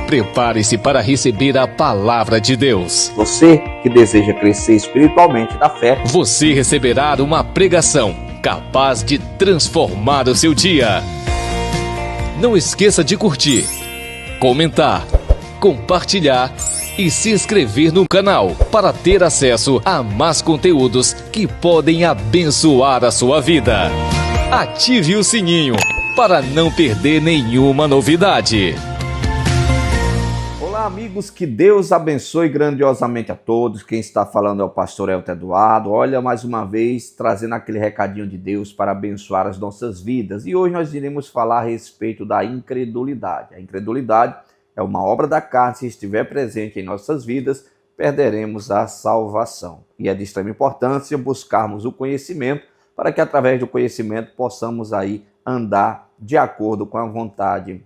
Prepare-se para receber a palavra de Deus. Você que deseja crescer espiritualmente na fé, Você receberá uma pregação capaz de transformar o seu dia. Não esqueça de curtir, comentar, compartilhar e se inscrever no canal para ter acesso a mais conteúdos que podem abençoar a sua vida. Ative o sininho para não perder nenhuma novidade. Olá amigos, que Deus abençoe grandiosamente a todos. Quem está falando é o pastor Elton Eduardo. Olha, mais uma vez trazendo aquele recadinho de Deus para abençoar as nossas vidas. E hoje nós iremos falar a respeito da incredulidade. A incredulidade é uma obra da carne. Se estiver presente em nossas vidas, perderemos a salvação. E é de extrema importância buscarmos o conhecimento para que através do conhecimento possamos aí andar de acordo com a vontade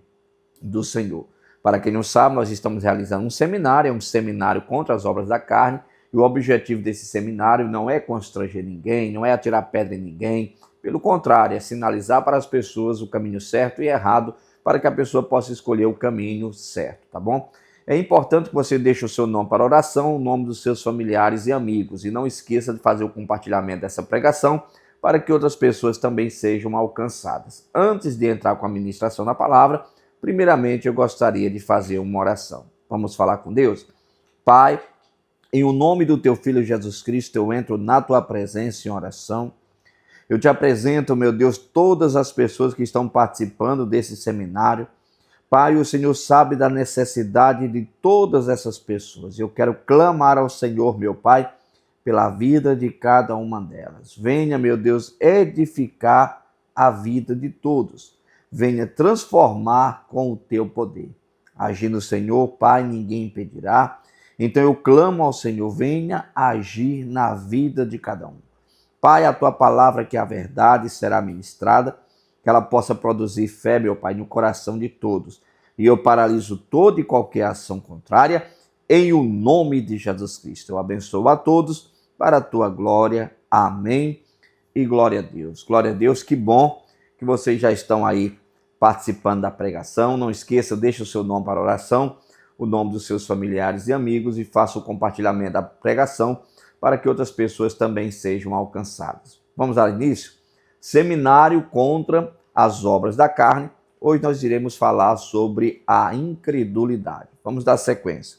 do Senhor. Para quem não sabe, nós estamos realizando um seminário, é um seminário contra as obras da carne, e o objetivo desse seminário não é constranger ninguém, não é atirar pedra em ninguém, pelo contrário, é sinalizar para as pessoas o caminho certo e errado, para que a pessoa possa escolher o caminho certo, tá bom? É importante que você deixe o seu nome para oração, o nome dos seus familiares e amigos, e não esqueça de fazer o compartilhamento dessa pregação, para que outras pessoas também sejam alcançadas. Antes de entrar com a ministração da palavra, primeiramente, eu gostaria de fazer uma oração. Vamos falar com Deus? Pai, em o nome do Teu Filho Jesus Cristo, eu entro na Tua presença em oração. Eu te apresento, meu Deus, todas as pessoas que estão participando desse seminário. Pai, o Senhor sabe da necessidade de todas essas pessoas. Eu quero clamar ao Senhor, meu Pai, pela vida de cada uma delas. Venha, meu Deus, edificar a vida de todos. Venha transformar com o teu poder. Agindo o Senhor, Pai, ninguém impedirá. Então eu clamo ao Senhor, venha agir na vida de cada um. Pai, a tua palavra que é a verdade será ministrada, que ela possa produzir fé, meu Pai, no coração de todos. E eu paraliso toda e qualquer ação contrária, em o nome de Jesus Cristo. Eu abençoo a todos para a tua glória. Amém e glória a Deus. Glória a Deus, que bom que vocês já estão aí participando da pregação. Não esqueça, deixe o seu nome para oração, o nome dos seus familiares e amigos e faça o compartilhamento da pregação para que outras pessoas também sejam alcançadas. Vamos ao início? Seminário contra as obras da carne. Hoje nós iremos falar sobre a incredulidade. Vamos dar sequência.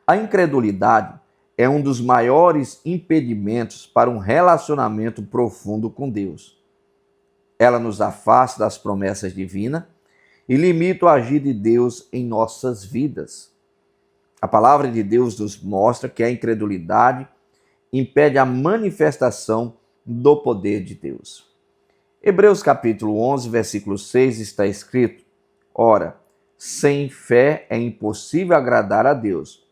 A incredulidade é um dos maiores impedimentos para um relacionamento profundo com Deus. Ela nos afasta das promessas divinas e limita o agir de Deus em nossas vidas. A palavra de Deus nos mostra que a incredulidade impede a manifestação do poder de Deus. Hebreus capítulo 11, versículo 6 está escrito: Ora, sem fé é impossível agradar a Deus,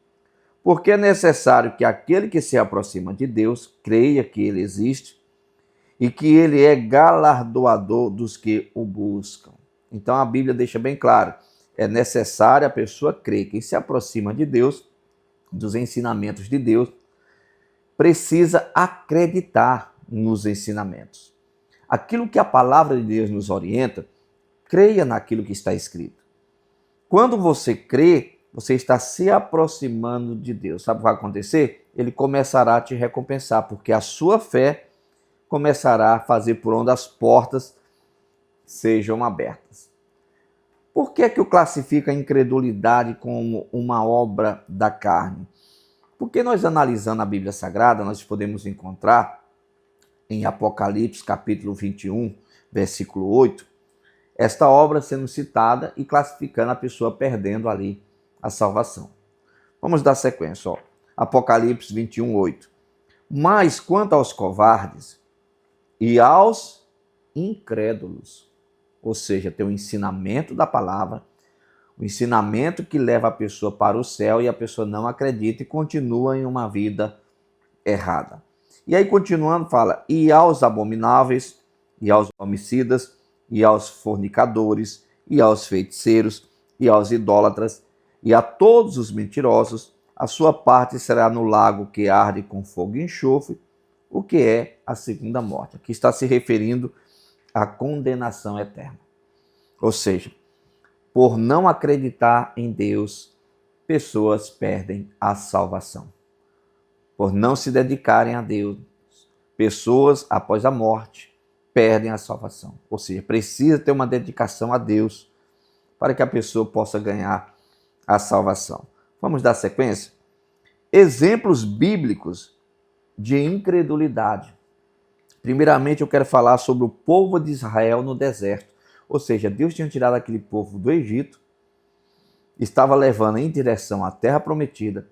porque é necessário que aquele que se aproxima de Deus creia que Ele existe e que Ele é galardoador dos que o buscam. Então a Bíblia deixa bem claro, é necessário a pessoa crer. Quem se aproxima de Deus, dos ensinamentos de Deus, precisa acreditar nos ensinamentos. Aquilo que a palavra de Deus nos orienta, creia naquilo que está escrito. Quando você crê, você está se aproximando de Deus. Sabe o que vai acontecer? Ele começará a te recompensar, porque a sua fé começará a fazer por onde as portas sejam abertas. Por que eu classifico a incredulidade como uma obra da carne? Porque nós, analisando a Bíblia Sagrada, nós podemos encontrar em Apocalipse capítulo 21, versículo 8, esta obra sendo citada e classificando a pessoa perdendo ali a salvação. Vamos dar sequência, ó. Apocalipse 21, 8. Mas quanto aos covardes e aos incrédulos, ou seja, tem o ensinamento da palavra, o ensinamento que leva a pessoa para o céu e a pessoa não acredita e continua em uma vida errada. E aí, continuando, fala: e aos abomináveis, e aos homicidas, e aos fornicadores, e aos feiticeiros, e aos idólatras, e a todos os mentirosos, a sua parte será no lago que arde com fogo e enxofre, o que é a segunda morte. Aqui está se referindo à condenação eterna. Ou seja, Por não acreditar em Deus, pessoas perdem a salvação. Por não se dedicarem a Deus, pessoas, após a morte, perdem a salvação. Ou seja, precisa ter uma dedicação a Deus para que a pessoa possa ganhar a salvação. Vamos dar sequência? Exemplos bíblicos de incredulidade. Primeiramente, eu quero falar sobre o povo de Israel no deserto. Ou seja, Deus tinha tirado aquele povo do Egito, estava levando em direção à terra prometida.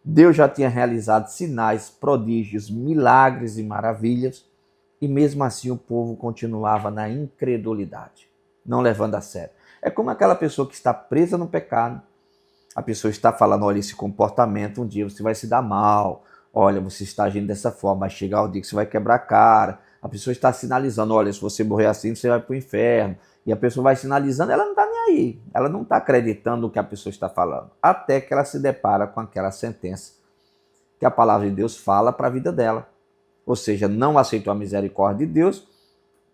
Deus já tinha realizado sinais, prodígios, milagres e maravilhas, e mesmo assim o povo continuava na incredulidade, não levando a sério. É como aquela pessoa que está presa no pecado, a pessoa está falando, olha, esse comportamento, um dia você vai se dar mal, olha, você está agindo dessa forma, vai chegar o dia que você vai quebrar a cara. A pessoa está sinalizando, olha, se você morrer assim, você vai para o inferno. E a pessoa vai sinalizando, ela não está nem aí. Ela não está acreditando no que a pessoa está falando. Até que ela se depara com aquela sentença que a palavra de Deus fala para a vida dela. Ou seja, não aceitou a misericórdia de Deus,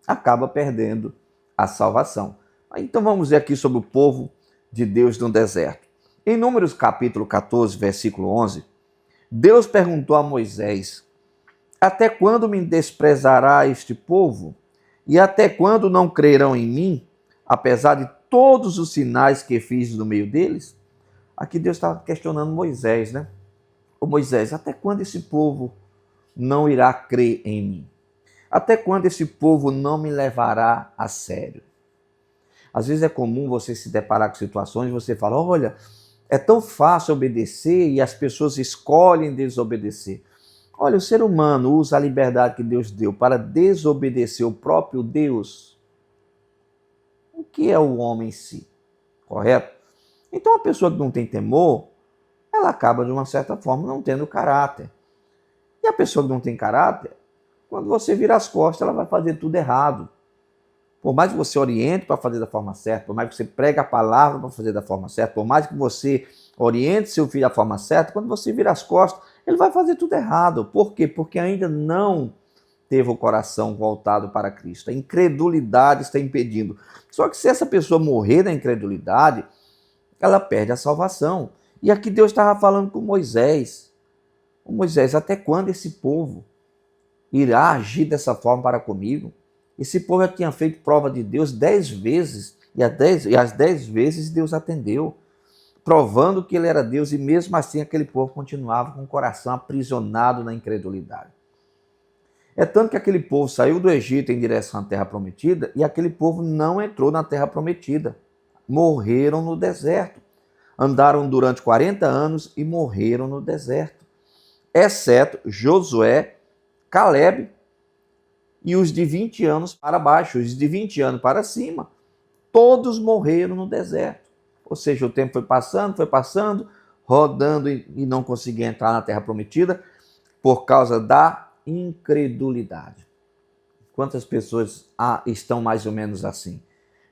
acaba perdendo a salvação. Então vamos ver aqui sobre o povo de Deus no deserto. Em Números capítulo 14, versículo 11, Deus perguntou a Moisés: até quando me desprezará este povo? E até quando não crerão em mim, apesar de todos os sinais que fiz no meio deles? Aqui Deus está questionando Moisés, né? Ô Moisés, até quando esse povo não irá crer em mim? Até quando esse povo não me levará a sério? Às vezes é comum você se deparar com situações e você fala, olha, é tão fácil obedecer e as pessoas escolhem desobedecer. Olha, o ser humano usa a liberdade que Deus deu para desobedecer o próprio Deus. O que é o homem em si? Correto? Então a pessoa que não tem temor, ela acaba de uma certa forma não tendo caráter. E a pessoa que não tem caráter, quando você vira as costas, ela vai fazer tudo errado. Por mais que você oriente para fazer da forma certa, por mais que você pregue a palavra para fazer da forma certa, por mais que você oriente seu filho da forma certa, quando você vira as costas, ele vai fazer tudo errado. Por quê? Porque ainda não teve o coração voltado para Cristo. A incredulidade está impedindo. Só que se essa pessoa morrer na incredulidade, ela perde a salvação. E aqui Deus estava falando com Moisés. Moisés, até quando esse povo irá agir dessa forma para comigo? Esse povo já tinha feito prova de Deus 10 vezes, e as 10 vezes Deus atendeu, provando que ele era Deus, e mesmo assim aquele povo continuava com o coração aprisionado na incredulidade. É tanto que aquele povo saiu do Egito em direção à terra prometida, e aquele povo não entrou na terra prometida. Morreram no deserto. Andaram durante 40 anos e morreram no deserto. Exceto Josué, Calebe e os de 20 anos para baixo, os de 20 anos para cima, todos morreram no deserto. Ou seja, o tempo foi passando, rodando e não conseguia entrar na terra prometida por causa da incredulidade. Quantas pessoas estão mais ou menos assim?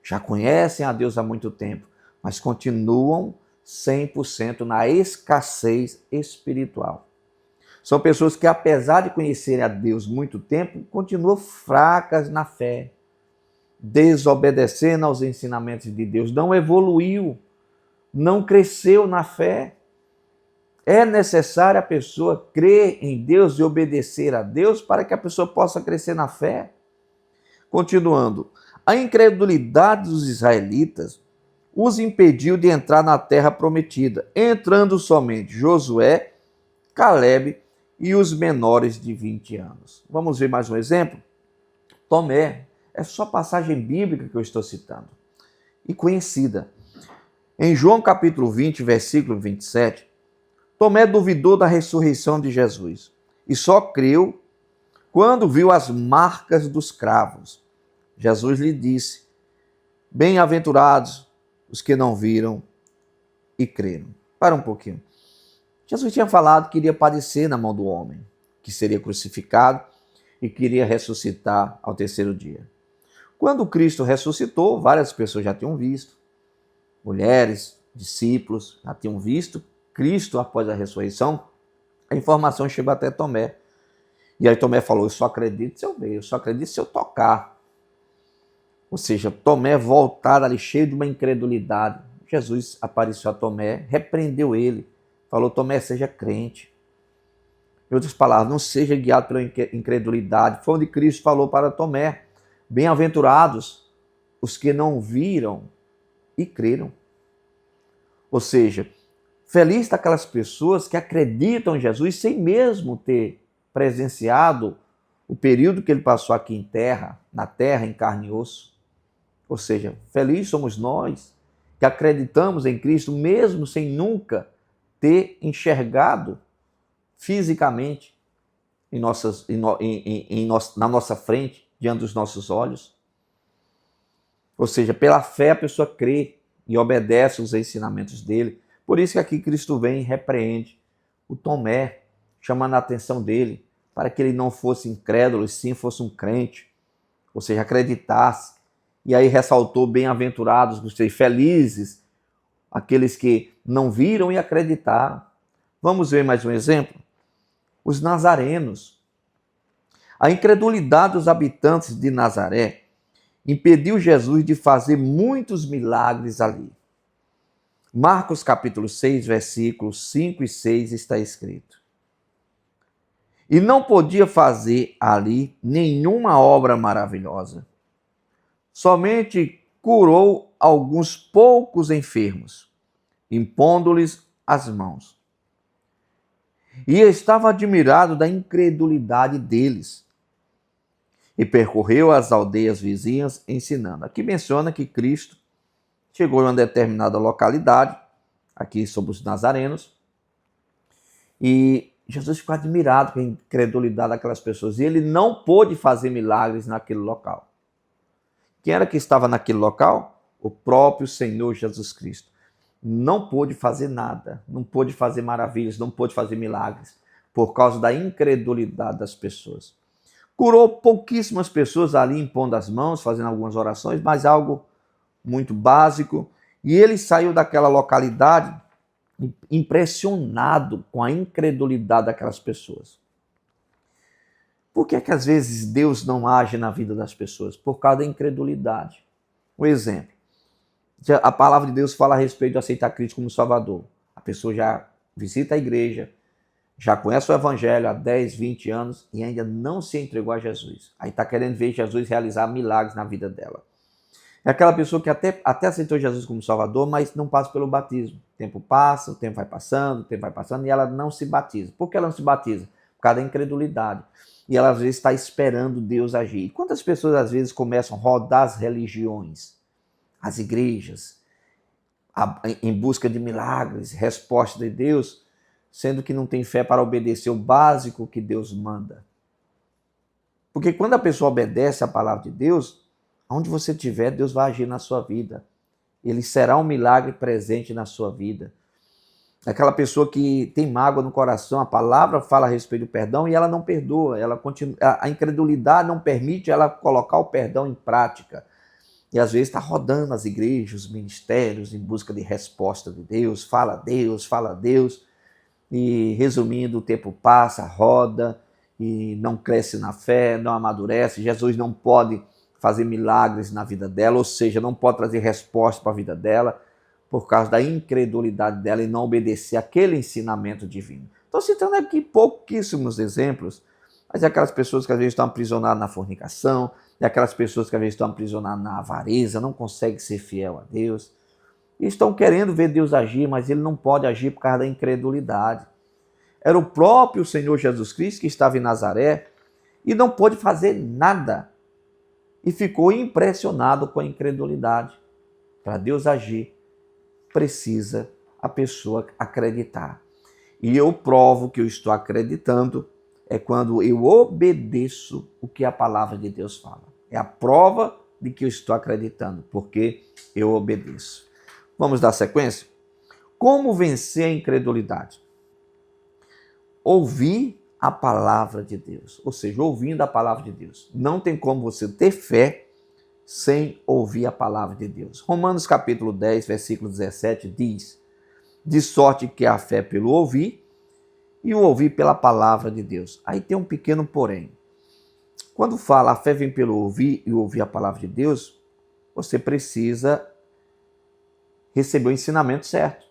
Já conhecem a Deus há muito tempo, mas continuam 100% na escassez espiritual. São pessoas que, apesar de conhecerem a Deus muito tempo, continuam fracas na fé, desobedecendo aos ensinamentos de Deus, não evoluiu, não cresceu na fé. É necessário a pessoa crer em Deus e obedecer a Deus para que a pessoa possa crescer na fé. Continuando, a incredulidade dos israelitas os impediu de entrar na terra prometida, entrando somente Josué, Calebe e os menores de 20 anos. Vamos ver mais um exemplo? Tomé, é só passagem bíblica que eu estou citando, e conhecida. Em João capítulo 20, versículo 27, Tomé duvidou da ressurreição de Jesus e só creu quando viu as marcas dos cravos. Jesus lhe disse, bem-aventurados os que não viram e creram. Para um pouquinho. Jesus tinha falado que iria padecer na mão do homem, que seria crucificado e que iria ressuscitar ao terceiro dia. Quando Cristo ressuscitou, várias pessoas já tinham visto, mulheres, discípulos já tinham visto Cristo após a ressurreição. A informação chegou até Tomé. E aí Tomé falou, eu só acredito se eu ver, eu só acredito se eu tocar. Ou seja, Tomé voltado ali, cheio de uma incredulidade. Jesus apareceu a Tomé, repreendeu ele, falou: Tomé, seja crente. Em outras palavras, não seja guiado pela incredulidade. Foi onde Cristo falou para Tomé: bem-aventurados os que não viram e creram. Ou seja, feliz daquelas pessoas que acreditam em Jesus sem mesmo ter presenciado o período que ele passou aqui em terra, na terra, em carne e osso. Ou seja, felizes somos nós que acreditamos em Cristo mesmo sem nunca ter enxergado fisicamente na nossa frente, diante dos nossos olhos. Ou seja, pela fé a pessoa crê e obedece os ensinamentos dele. Por isso que aqui Cristo vem e repreende o Tomé, chamando a atenção dele para que ele não fosse incrédulo, e sim fosse um crente, ou seja, acreditasse. E aí ressaltou: bem-aventurados, gostei, felizes aqueles que não viram e acreditaram. Vamos ver mais um exemplo? Os nazarenos. A incredulidade dos habitantes de Nazaré impediu Jesus de fazer muitos milagres ali. Marcos capítulo 6, versículos 5 e 6 está escrito: e não podia fazer ali nenhuma obra maravilhosa. Somente curou alguns poucos enfermos, impondo-lhes as mãos. E estava admirado da incredulidade deles. E percorreu as aldeias vizinhas ensinando. Aqui menciona que Cristo chegou em uma determinada localidade, aqui sobre os nazarenos, e Jesus ficou admirado com a incredulidade daquelas pessoas. E ele não pôde fazer milagres naquele local. Quem era que estava naquele local? O próprio Senhor Jesus Cristo. Não pôde fazer nada, não pôde fazer maravilhas, não pôde fazer milagres, por causa da incredulidade das pessoas. Curou pouquíssimas pessoas ali, impondo as mãos, fazendo algumas orações, mas algo muito básico. E ele saiu daquela localidade impressionado com a incredulidade daquelas pessoas. Por que é que às vezes Deus não age na vida das pessoas? Por causa da incredulidade. Um exemplo. A palavra de Deus fala a respeito de aceitar Cristo como Salvador. A pessoa já visita a igreja, já conhece o Evangelho há 10, 20 anos e ainda não se entregou a Jesus. Aí está querendo ver Jesus realizar milagres na vida dela. É aquela pessoa que até aceitou Jesus como Salvador, mas não passa pelo batismo. O tempo passa, o tempo vai passando e ela não se batiza. Por que ela não se batiza? Por causa da incredulidade. E ela às vezes está esperando Deus agir. E quantas pessoas às vezes começam a rodar as religiões, as igrejas, em busca de milagres, respostas de Deus, sendo que não tem fé para obedecer o básico que Deus manda. Porque quando a pessoa obedece a palavra de Deus, onde você estiver, Deus vai agir na sua vida. Ele será um milagre presente na sua vida. Aquela pessoa que tem mágoa no coração, a palavra fala a respeito do perdão e ela não perdoa. Ela continua, a incredulidade não permite ela colocar o perdão em prática. E às vezes está rodando as igrejas, os ministérios em busca de resposta de Deus. Fala a Deus, fala a Deus. E resumindo, o tempo passa, roda e não cresce na fé, não amadurece. Jesus não pode fazer milagres na vida dela, ou seja, não pode trazer resposta para a vida dela por causa da incredulidade dela e não obedecer aquele ensinamento divino. Estou citando aqui pouquíssimos exemplos, mas é aquelas pessoas que às vezes estão aprisionadas na fornicação, é aquelas pessoas que às vezes estão aprisionadas na avareza, não conseguem ser fiel a Deus, e estão querendo ver Deus agir, mas ele não pode agir por causa da incredulidade. Era o próprio Senhor Jesus Cristo que estava em Nazaré e não pôde fazer nada. E ficou impressionado com a incredulidade. Para Deus agir, precisa a pessoa acreditar. E eu provo que eu estou acreditando é quando eu obedeço o que a palavra de Deus fala. É a prova de que eu estou acreditando, porque eu obedeço. Vamos dar sequência? Como vencer a incredulidade? Ouvir a palavra de Deus, ou seja, ouvindo a palavra de Deus. Não tem como você ter fé sem ouvir a palavra de Deus. Romanos capítulo 10, versículo 17 diz: de sorte que a fé pelo ouvir e o ouvir pela palavra de Deus. Aí tem um pequeno porém. Quando fala a fé vem pelo ouvir e ouvir a palavra de Deus, você precisa receber o ensinamento certo.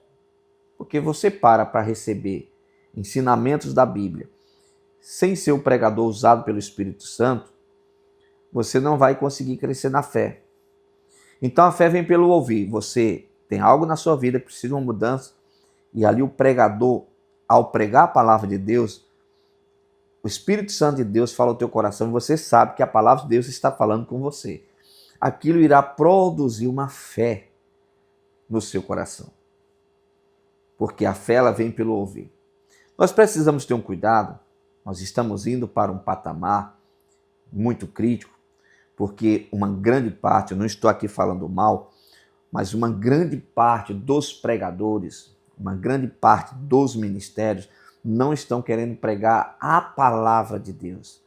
Porque você para receber ensinamentos da Bíblia sem ser o pregador usado pelo Espírito Santo, você não vai conseguir crescer na fé. Então a fé vem pelo ouvir. Você tem algo na sua vida que precisa de uma mudança, e ali o pregador, ao pregar a palavra de Deus, o Espírito Santo de Deus fala ao teu coração e você sabe que a palavra de Deus está falando com você. Aquilo irá produzir uma fé no seu coração. Porque a fé ela vem pelo ouvir. Nós precisamos ter um cuidado. Nós estamos indo para um patamar muito crítico, porque uma grande parte, eu não estou aqui falando mal, mas uma grande parte dos pregadores, uma grande parte dos ministérios não estão querendo pregar a palavra de Deus.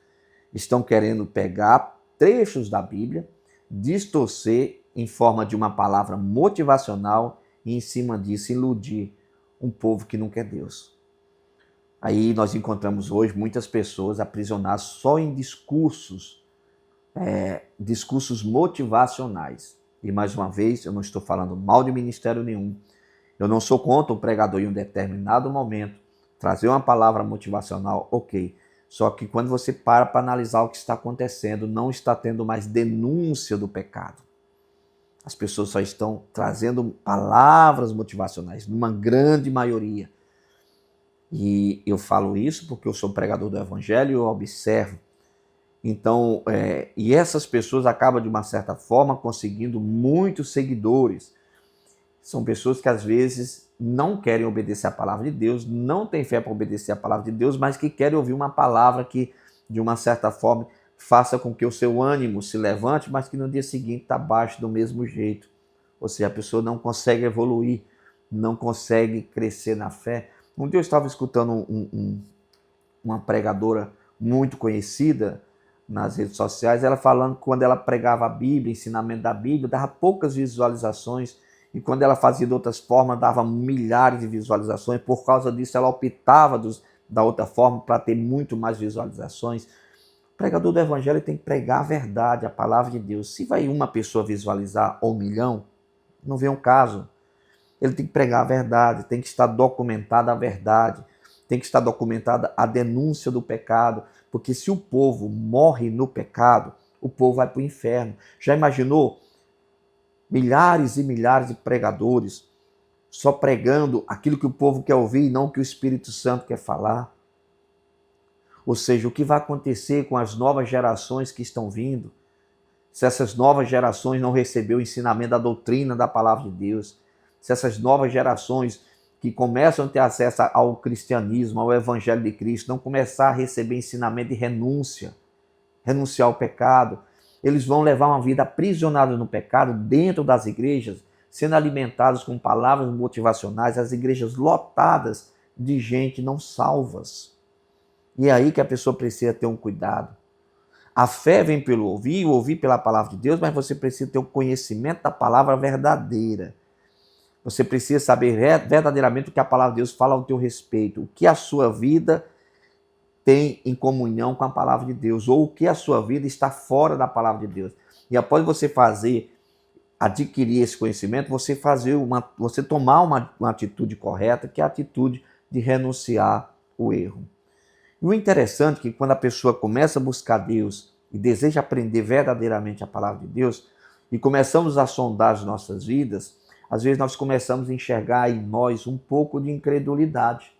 Estão querendo pegar trechos da Bíblia, distorcer em forma de uma palavra motivacional e em cima disso iludir um povo que não quer Deus. Aí nós encontramos hoje muitas pessoas aprisionadas só em discursos motivacionais. E mais uma vez, eu não estou falando mal de ministério nenhum. Eu não sou contra o pregador em um determinado momento trazer uma palavra motivacional, ok. Só que quando você para analisar o que está acontecendo, não está tendo mais denúncia do pecado. As pessoas só estão trazendo palavras motivacionais, numa grande maioria. E eu falo isso porque eu sou pregador do Evangelho e eu observo. Então, e essas pessoas acabam, de uma certa forma, conseguindo muitos seguidores. São pessoas que, às vezes, não querem obedecer a palavra de Deus, não têm fé para obedecer a palavra de Deus, mas que querem ouvir uma palavra que, de uma certa forma, faça com que o seu ânimo se levante, mas que no dia seguinte está baixo do mesmo jeito. Ou seja, a pessoa não consegue evoluir, não consegue crescer na fé. Um dia eu estava escutando uma pregadora muito conhecida nas redes sociais, ela falando que quando ela pregava a Bíblia, ensinamento da Bíblia, dava poucas visualizações, e quando ela fazia de outras formas, dava milhares de visualizações. Por causa disso, ela optava da outra forma para ter muito mais visualizações. O pregador do Evangelho tem que pregar a verdade, a palavra de Deus. Se vai uma pessoa visualizar ou 1 milhão, não vem um caso. Ele tem que pregar a verdade, tem que estar documentada a verdade, tem que estar documentada a denúncia do pecado, porque se o povo morre no pecado, o povo vai para o inferno. Já imaginou? Milhares e milhares de pregadores só pregando aquilo que o povo quer ouvir e não o que o Espírito Santo quer falar. Ou seja, o que vai acontecer com as novas gerações que estão vindo, se essas novas gerações não receberem o ensinamento da doutrina da palavra de Deus, se essas novas gerações que começam a ter acesso ao cristianismo, ao Evangelho de Cristo, não começar a receber ensinamento de renúncia, renunciar ao pecado, eles vão levar uma vida aprisionada no pecado dentro das igrejas, sendo alimentados com palavras motivacionais, as igrejas lotadas de gente não salvas. E é aí que a pessoa precisa ter um cuidado. A fé vem pelo ouvir, o ouvir pela palavra de Deus, mas você precisa ter o conhecimento da palavra verdadeira. Você precisa saber verdadeiramente o que a palavra de Deus fala ao teu respeito, o que a sua vida tem em comunhão com a palavra de Deus, ou o que a sua vida está fora da palavra de Deus. E após você adquirir esse conhecimento, você tomar uma atitude correta, que é a atitude de renunciar o erro. E o interessante é que quando a pessoa começa a buscar Deus e deseja aprender verdadeiramente a palavra de Deus, e começamos a sondar as nossas vidas, às vezes nós começamos a enxergar em nós um pouco de incredulidade.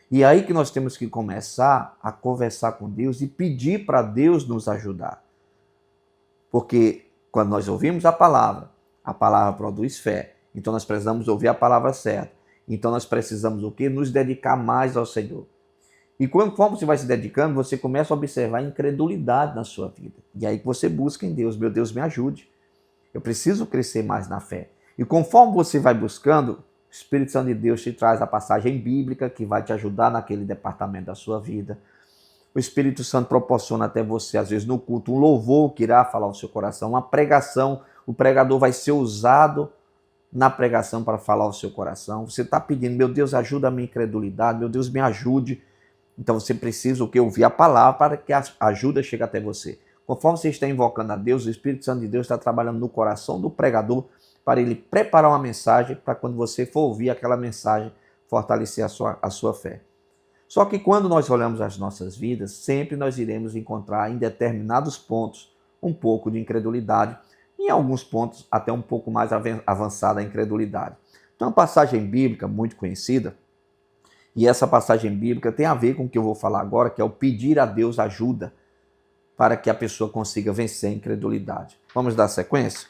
E é aí que nós temos que começar a conversar com Deus e pedir para Deus nos ajudar. Porque quando nós ouvimos a palavra produz fé. Então nós precisamos ouvir a palavra certa. Então nós precisamos o quê? Nos dedicar mais ao Senhor. E conforme você vai se dedicando, você começa a observar a incredulidade na sua vida. E aí que você busca em Deus. Meu Deus, me ajude. Eu preciso crescer mais na fé. E conforme você vai buscando, o Espírito Santo de Deus te traz a passagem bíblica que vai te ajudar naquele departamento da sua vida. O Espírito Santo proporciona até você, às vezes no culto, um louvor que irá falar ao seu coração, uma pregação. O pregador vai ser usado na pregação para falar ao seu coração. Você está pedindo, meu Deus, ajuda a minha incredulidade, meu Deus, me ajude. Então você precisa ouvir a palavra para que a ajuda chegue até você. Conforme você está invocando a Deus, o Espírito Santo de Deus está trabalhando no coração do pregador para ele preparar uma mensagem para quando você for ouvir aquela mensagem, fortalecer a sua fé. Só que quando nós olhamos as nossas vidas, sempre nós iremos encontrar em determinados pontos um pouco de incredulidade, em alguns pontos até um pouco mais avançada a incredulidade. Então, uma passagem bíblica muito conhecida, e essa passagem bíblica tem a ver com o que eu vou falar agora, que é o pedir a Deus ajuda para que a pessoa consiga vencer a incredulidade. Vamos dar sequência?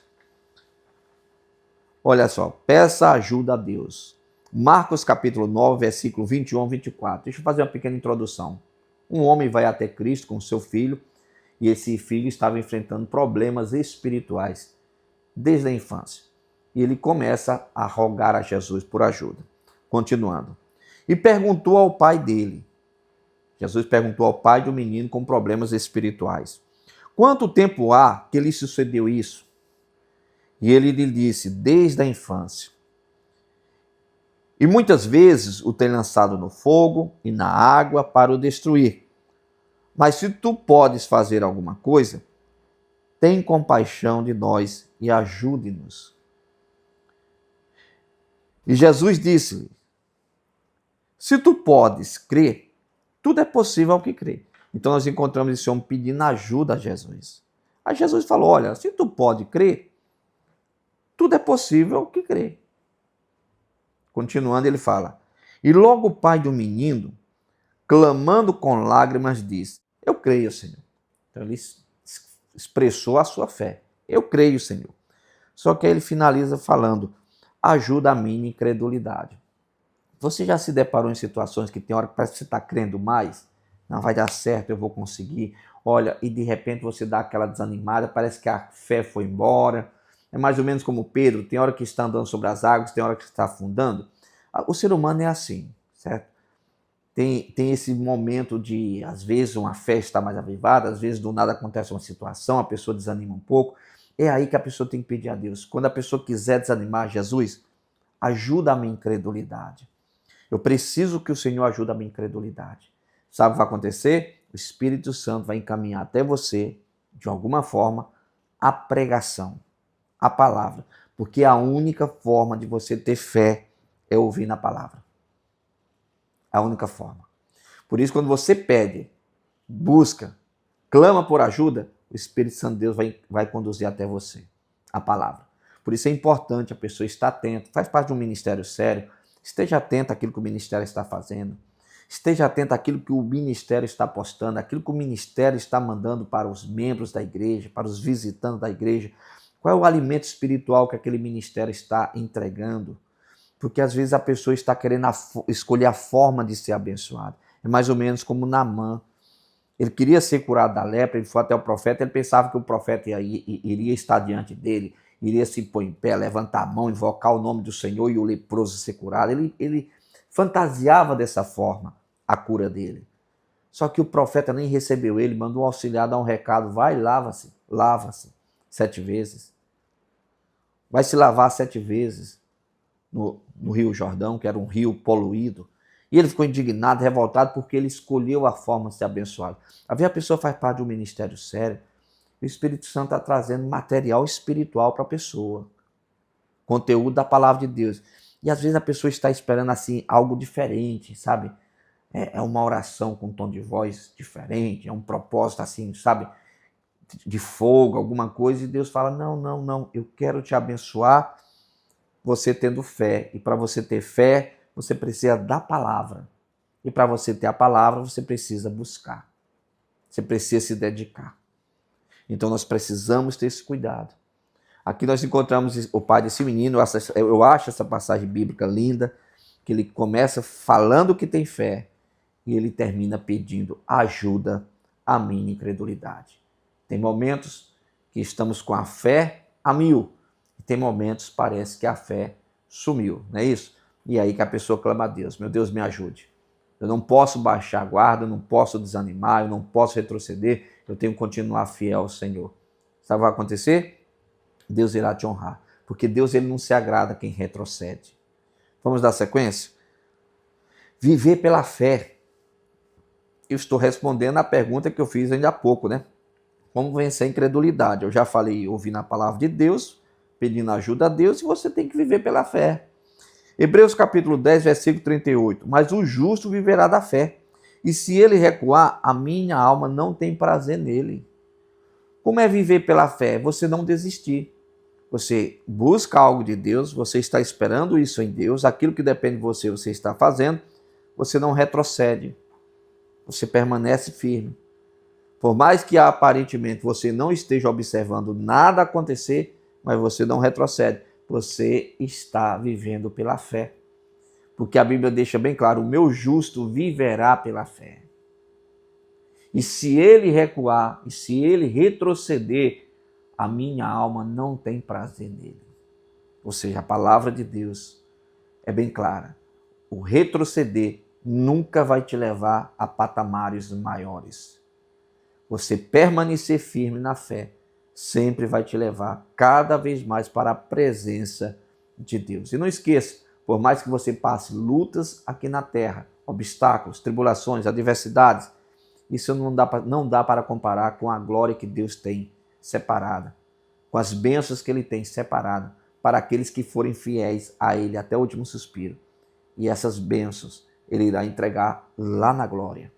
Olha só, peça ajuda a Deus. Marcos capítulo 9, versículo 21 a 24. Deixa eu fazer uma pequena introdução. Um homem vai até Cristo com seu filho, e esse filho estava enfrentando problemas espirituais desde a infância. E ele começa a rogar a Jesus por ajuda. Continuando. E perguntou ao pai dele. Jesus perguntou ao pai do menino com problemas espirituais: quanto tempo há que lhe sucedeu isso? E ele lhe disse: desde a infância. E muitas vezes o tem lançado no fogo e na água para o destruir. Mas se tu podes fazer alguma coisa, tem compaixão de nós e ajude-nos. E Jesus disse-lhe: se tu podes crer, tudo é possível ao que crê. Então nós encontramos esse homem pedindo ajuda a Jesus. Aí Jesus falou: olha, se tu pode crer, tudo é possível ao que crê. Continuando, ele fala: e logo o pai do menino, clamando com lágrimas, disse: eu creio, Senhor. Então ele expressou a sua fé. Eu creio, Senhor. Só que aí ele finaliza falando: ajuda a minha incredulidade. Você já se deparou em situações que tem hora que parece que você está crendo mais? Não vai dar certo, eu vou conseguir. Olha, e de repente você dá aquela desanimada, parece que a fé foi embora. É mais ou menos como Pedro, tem hora que está andando sobre as águas, tem hora que está afundando. O ser humano é assim, certo? Tem esse momento de, às vezes, uma fé está mais avivada, às vezes do nada acontece uma situação, a pessoa desanima um pouco. É aí que a pessoa tem que pedir a Deus. Quando a pessoa quiser desanimar, Jesus, ajuda a minha incredulidade. Eu preciso que o Senhor ajude a minha incredulidade. Sabe o que vai acontecer? O Espírito Santo vai encaminhar até você, de alguma forma, a pregação, a palavra. Porque a única forma de você ter fé é ouvir na palavra. A única forma. Por isso, quando você pede, busca, clama por ajuda, o Espírito Santo de Deus vai conduzir até você a palavra. Por isso é importante a pessoa estar atenta. Faz parte de um ministério sério. Esteja atento àquilo que o ministério está fazendo. Esteja atento àquilo que o ministério está postando, àquilo que o ministério está mandando para os membros da igreja, para os visitantes da igreja. Qual é o alimento espiritual que aquele ministério está entregando? Porque às vezes a pessoa está querendo escolher a forma de ser abençoada. É mais ou menos como Naamã. Ele queria ser curado da lepra, ele foi até o profeta, ele pensava que o profeta iria estar diante dele, iria se pôr em pé, levantar a mão, invocar o nome do Senhor e o leproso ser curado. Ele fantasiava dessa forma a cura dele. Só que o profeta nem recebeu ele, mandou um auxiliar dar um recado: vai, lava-se 7 vezes. Vai se lavar 7 vezes no Rio Jordão, que era um rio poluído. E ele ficou indignado, revoltado, porque ele escolheu a forma de ser abençoado. Às vezes a pessoa faz parte de um ministério sério, o Espírito Santo está trazendo material espiritual para a pessoa. Conteúdo da palavra de Deus. E às vezes a pessoa está esperando assim algo diferente, sabe? É uma oração com um tom de voz diferente, é um propósito assim, sabe? De fogo, alguma coisa. E Deus fala: não, eu quero te abençoar você tendo fé. E para você ter fé, você precisa da palavra. E para você ter a palavra, você precisa buscar. Você precisa se dedicar. Então nós precisamos ter esse cuidado. Aqui nós encontramos o pai desse menino. Eu acho essa passagem bíblica linda, que ele começa falando que tem fé e ele termina pedindo ajuda à minha incredulidade. Tem momentos que estamos com a fé a 1000, e tem momentos que parece que a fé sumiu, não é isso? E aí que a pessoa clama a Deus: meu Deus, me ajude. Eu não posso baixar a guarda, eu não posso desanimar, eu não posso retroceder, eu tenho que continuar fiel ao Senhor. Sabe o que vai acontecer? Deus irá te honrar, porque Deus ele não se agrada quem retrocede. Vamos dar sequência? Viver pela fé. Eu estou respondendo a pergunta que eu fiz ainda há pouco, né? Como vencer a incredulidade? Eu já falei, ouvindo a palavra de Deus, pedindo ajuda a Deus, e você tem que viver pela fé. Hebreus capítulo 10, versículo 38. Mas o justo viverá da fé, e se ele recuar, a minha alma não tem prazer nele. Como é viver pela fé? Você não desistir. Você busca algo de Deus, você está esperando isso em Deus, aquilo que depende de você, você está fazendo, você não retrocede, você permanece firme. Por mais que aparentemente você não esteja observando nada acontecer, mas você não retrocede, você está vivendo pela fé. Porque a Bíblia deixa bem claro, o meu justo viverá pela fé. E se ele recuar, e se ele retroceder, a minha alma não tem prazer nele. Ou seja, a palavra de Deus é bem clara. O retroceder nunca vai te levar a patamares maiores. Você permanecer firme na fé sempre vai te levar cada vez mais para a presença de Deus. E não esqueça, por mais que você passe lutas aqui na terra, obstáculos, tribulações, adversidades, isso não dá para comparar com a glória que Deus tem separada, com as bênçãos que Ele tem separado para aqueles que forem fiéis a Ele até o último suspiro. E essas bênçãos Ele irá entregar lá na glória,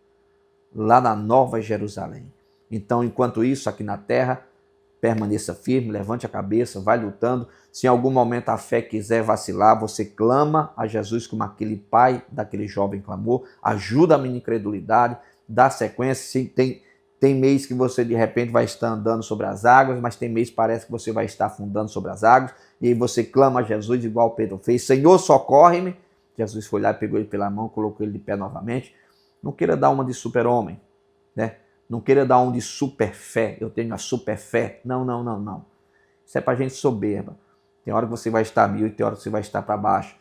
lá na Nova Jerusalém. Então, enquanto isso, aqui na terra, permaneça firme, levante a cabeça, vai lutando. Se em algum momento a fé quiser vacilar, você clama a Jesus como aquele pai daquele jovem clamou, ajuda a minha incredulidade, dá sequência. Tem mês que você de repente vai estar andando sobre as águas, mas tem mês que parece que você vai estar afundando sobre as águas, e aí você clama a Jesus igual Pedro fez, Senhor, socorre-me. Jesus foi lá, pegou ele pela mão, colocou ele de pé novamente. Não queira dar uma de super-homem, né? Não queira dar um de super fé, eu tenho a super fé. Não. Isso é para gente soberba. Tem hora que você vai estar 1000 e tem hora que você vai estar para baixo.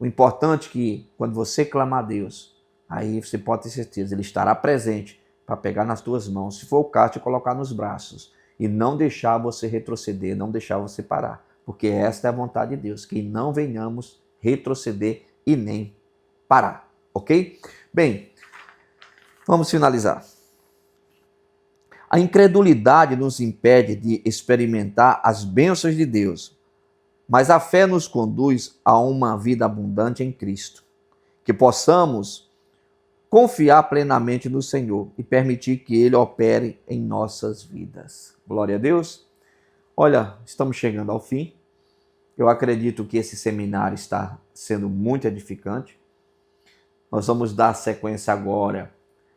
O importante é que quando você clamar a Deus, aí você pode ter certeza, Ele estará presente para pegar nas tuas mãos, se for o caso, te colocar nos braços e não deixar você retroceder, não deixar você parar. Porque esta é a vontade de Deus, que não venhamos retroceder e nem parar, ok? Bem, vamos finalizar. A incredulidade nos impede de experimentar as bênçãos de Deus, mas a fé nos conduz a uma vida abundante em Cristo. Que possamos confiar plenamente no Senhor e permitir que Ele opere em nossas vidas. Glória a Deus. Olha, estamos chegando ao fim. Eu acredito que esse seminário está sendo muito edificante. Nós vamos dar sequência agora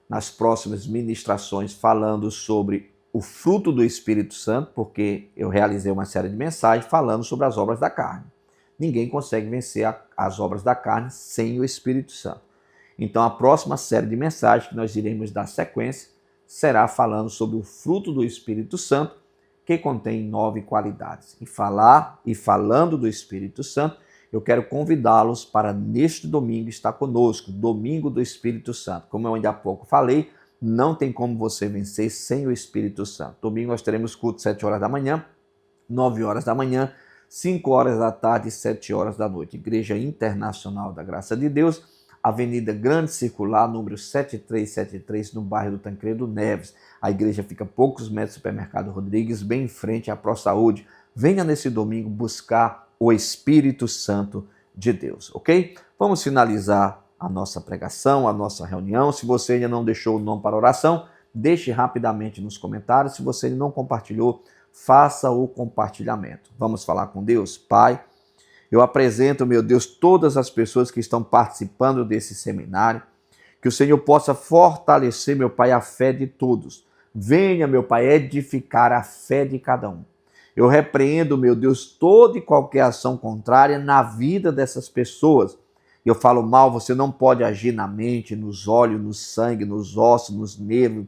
nas próximas ministrações falando sobre o fruto do Espírito Santo, porque eu realizei uma série de mensagens falando sobre as obras da carne. Ninguém consegue vencer as obras da carne sem o Espírito Santo. Então a próxima série de mensagens que nós iremos dar sequência será falando sobre o fruto do Espírito Santo, que contém 9 qualidades. E falando do Espírito Santo, eu quero convidá-los para neste domingo estar conosco, domingo do Espírito Santo. Como eu ainda há pouco falei, não tem como você vencer sem o Espírito Santo. Domingo nós teremos culto 7 horas da manhã, 9 horas da manhã, 5 horas da tarde e 7 horas da noite. Igreja Internacional da Graça de Deus, Avenida Grande Circular, número 7373, no bairro do Tancredo Neves. A igreja fica a poucos metros do Supermercado Rodrigues, bem em frente à ProSaúde. Venha nesse domingo buscar o Espírito Santo de Deus, ok? Vamos finalizar a nossa pregação, a nossa reunião. Se você ainda não deixou o nome para oração, deixe rapidamente nos comentários. Se você ainda não compartilhou, faça o compartilhamento. Vamos falar com Deus? Pai, eu apresento, meu Deus, todas as pessoas que estão participando desse seminário, que o Senhor possa fortalecer, meu Pai, a fé de todos. Venha, meu Pai, edificar a fé de cada um. Eu repreendo, meu Deus, toda e qualquer ação contrária na vida dessas pessoas. Eu falo mal, você não pode agir na mente, nos olhos, no sangue, nos ossos, nos nervos.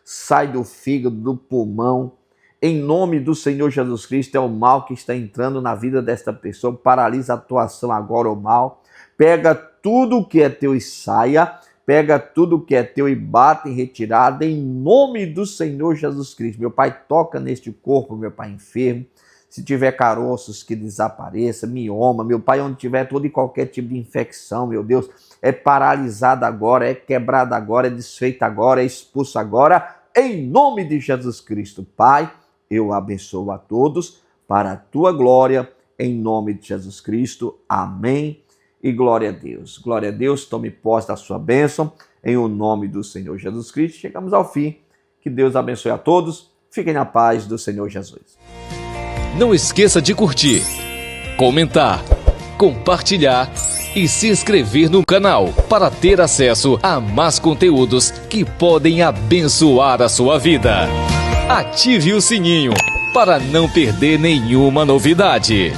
Sai do fígado, do pulmão. Em nome do Senhor Jesus Cristo, é o mal que está entrando na vida desta pessoa. Paralisa a atuação agora, o mal. Pega tudo que é teu e saia. Pega tudo que é teu e bate em retirada, em nome do Senhor Jesus Cristo. Meu Pai, toca neste corpo, meu Pai, enfermo. Se tiver caroços, que desapareça, mioma, meu Pai, onde tiver todo e qualquer tipo de infecção, meu Deus, é paralisada agora, é quebrada agora, é desfeita agora, é expulsa agora. em nome de Jesus Cristo. Pai, eu abençoo a todos para a tua glória, em nome de Jesus Cristo. Amém e glória a Deus. Glória a Deus, tome posse da sua bênção, em o nome do Senhor Jesus Cristo. Chegamos ao fim. Que Deus abençoe a todos. Fiquem na paz do Senhor Jesus. Não esqueça de curtir, comentar, compartilhar e se inscrever no canal para ter acesso a mais conteúdos que podem abençoar a sua vida. Ative o sininho para não perder nenhuma novidade.